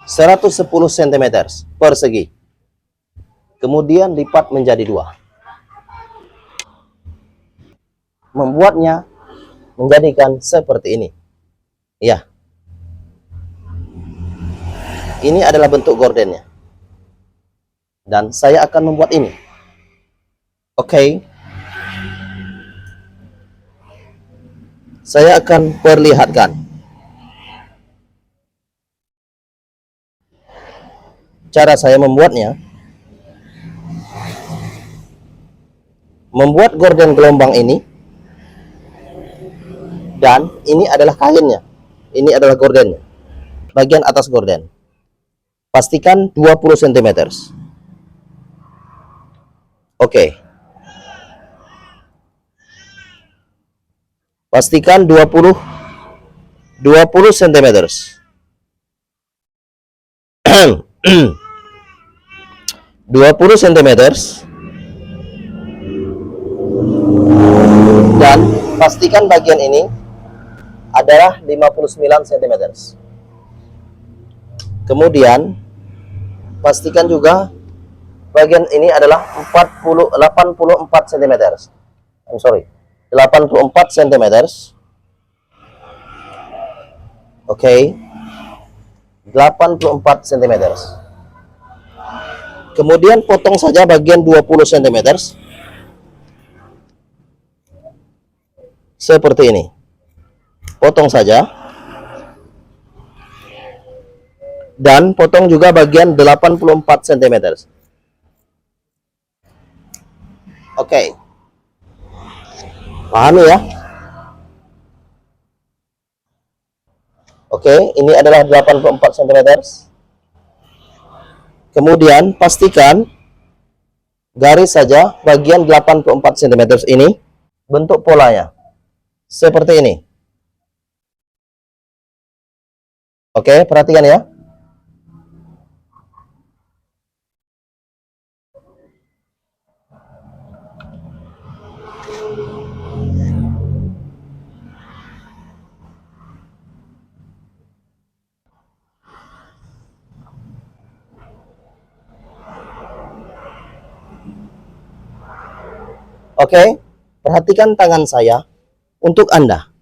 110 cm persegi. Kemudian lipat menjadi 2. Membuatnya menjadikan seperti ini. Ya. Ini adalah bentuk gordennya. Dan saya akan membuat ini. Oke. Saya akan perlihatkan. Cara saya membuatnya. Membuat gorden gelombang ini. Dan ini adalah kainnya. Ini adalah gordennya. Bagian atas gorden. Pastikan 20 cm. Oke. Pastikan 20 cm. 20 cm. Dan pastikan bagian ini adalah 59 cm. Kemudian pastikan juga bagian ini adalah 84 cm. I'm sorry. 84 cm. Oke. 84 cm. Kemudian potong saja bagian 20 cm. Seperti ini. Potong saja. Dan potong juga bagian 84 cm. Oke. Pahami ya? Oke, ini adalah 84 cm. Kemudian pastikan garis saja bagian 84 cm ini bentuk polanya. Seperti ini. Oke, perhatikan ya. Oke, perhatikan tangan saya untuk Anda.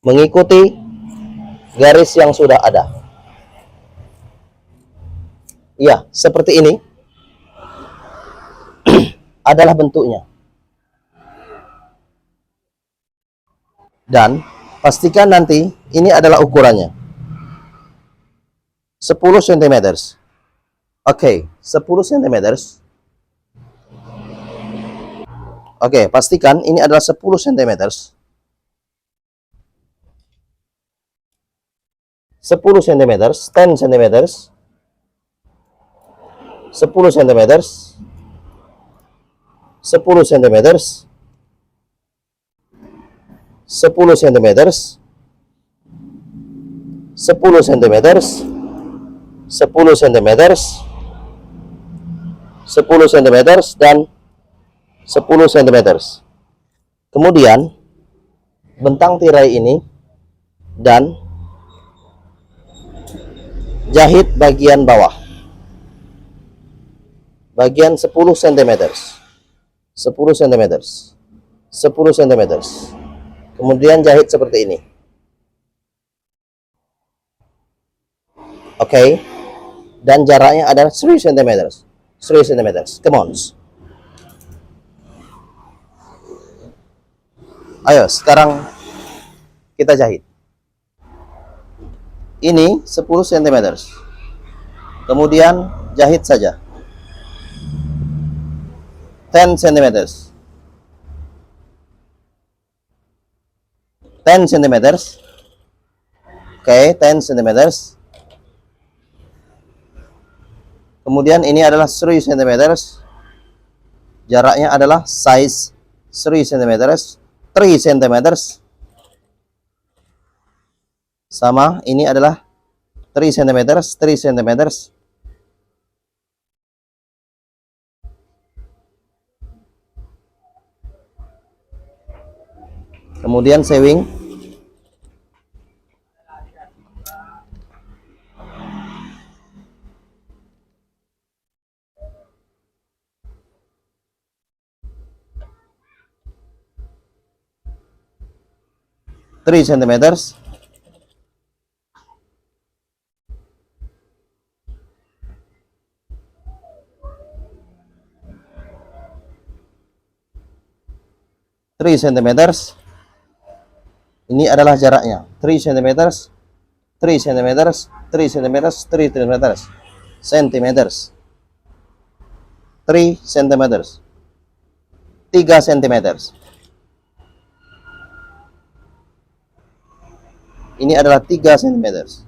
Mengikuti garis yang sudah ada. Ya, seperti ini adalah bentuknya. Dan pastikan nanti ini adalah ukurannya. 10 cm. Oke, 10 cm. Oke, pastikan ini adalah 10 cm. 10 cm, 10 cm. 10 cm. 10 cm. 10 cm. 10 cm. 10 cm. 10 cm dan 10 cm. Kemudian bentang tirai ini dan jahit bagian bawah. Bagian 10 cm. 10 cm. 10 cm. Kemudian jahit seperti ini. Oke. Dan jaraknya adalah 3 cm. 3 cm. Come on. Ayo, sekarang kita jahit. Ini 10 cm. Kemudian jahit saja. 10 cm. 10 cm. Oke, 10 cm. Kemudian ini adalah 3 cm. Jaraknya adalah size 3 cm. 3 cm. Sama, ini adalah 3 cm. 3 cm. Kemudian sewing. 3 centimeters, 3 centimeters. Ini adalah jaraknya. 3 centimeters, 3 centimeters, 3 centimeters, 3 centimeters. Centimeters. 3 centimeters. 3 centimeters. Ini adalah 3 centimeters.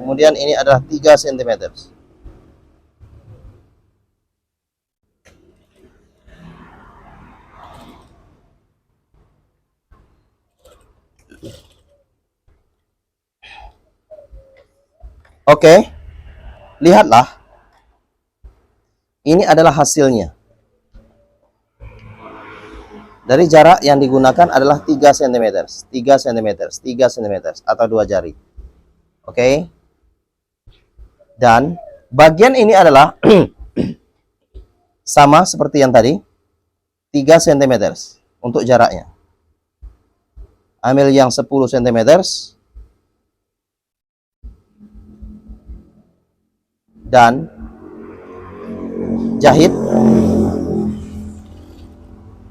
Kemudian ini adalah 3 centimeters. Oke, lihatlah. Ini adalah hasilnya. Dari jarak yang digunakan adalah 3 cm, 3 cm, 3 cm atau 2 jari. Oke. Dan bagian ini adalah sama seperti yang tadi, 3 cm untuk jaraknya. Ambil yang 10 cm dan jahit.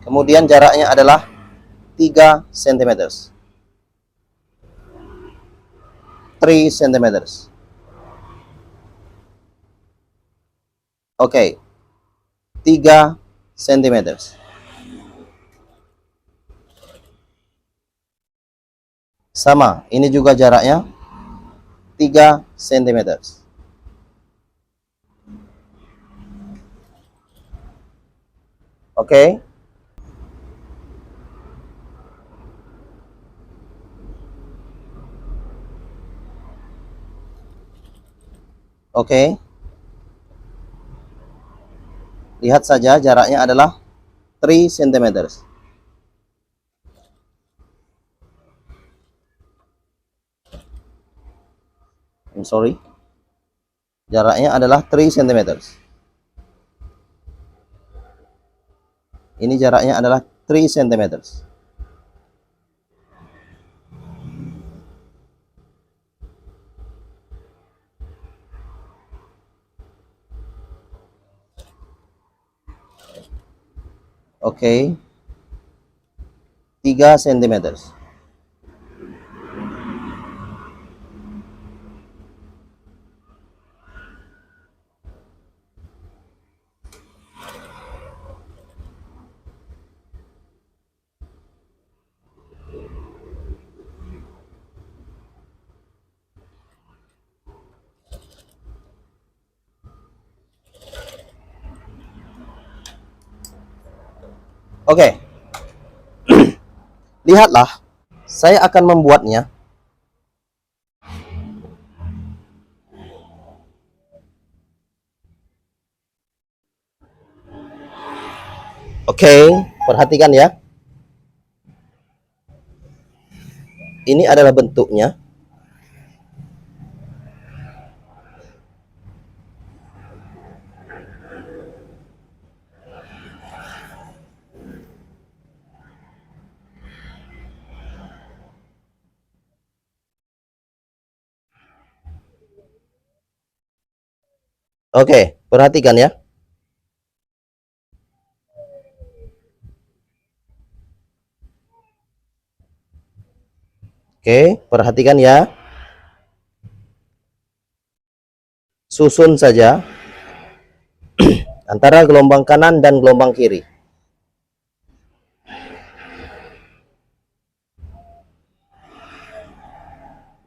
Kemudian jaraknya adalah 3 cm. 3 cm. Oke. 3 cm. Sama, ini juga jaraknya 3 cm. Oke. Oke. Lihat saja jaraknya adalah 3 cm. I'm sorry. Jaraknya adalah 3 cm. Ini jaraknya adalah 3 cm. Oke. 3 cm. Oke. Lihatlah, saya akan membuatnya. Oke, perhatikan ya. Ini adalah bentuknya. Oke, perhatikan ya. Oke, perhatikan ya. Susun saja antara gelombang kanan dan gelombang kiri.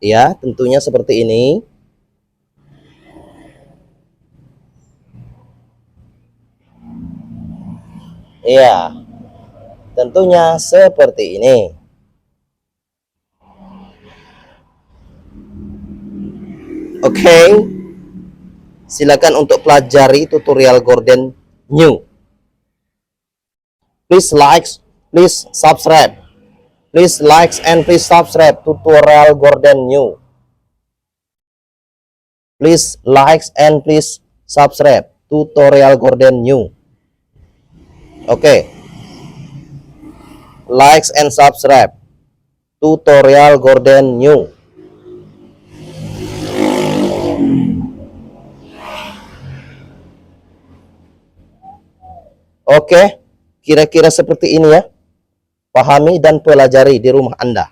Ya, tentunya seperti ini. Iya, tentunya seperti ini. Oke, silakan untuk pelajari tutorial Gordon New. Please like, please subscribe. Please like and please subscribe tutorial Gordon New. Please like and please subscribe tutorial Gordon New. Oke. Likes and subscribe. Tutorial Gordon new. Oke, kira-kira seperti ini ya. Pahami dan pelajari di rumah Anda.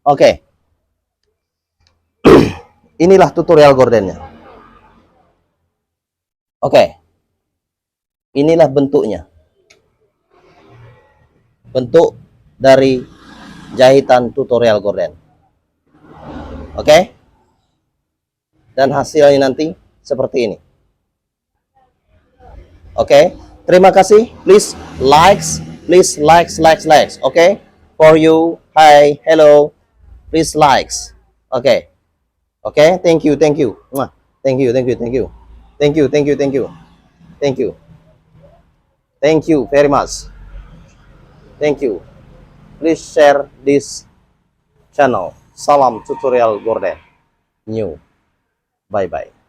Oke. Inilah tutorial gordennya. Oke. Inilah bentuknya. Bentuk dari jahitan tutorial gorden. Oke. Dan hasilnya nanti seperti ini. Oke. Terima kasih. Please likes. Please likes. Oke. For you. Hi. Hello. Please likes. Oke. Oke. Thank you. Thank you. Thank you. Thank you. Thank you. Thank you. Thank you. Thank you. Thank you. Thank you very much. Thank you. Please share this channel. Salam tutorial Gordon new. Bye bye.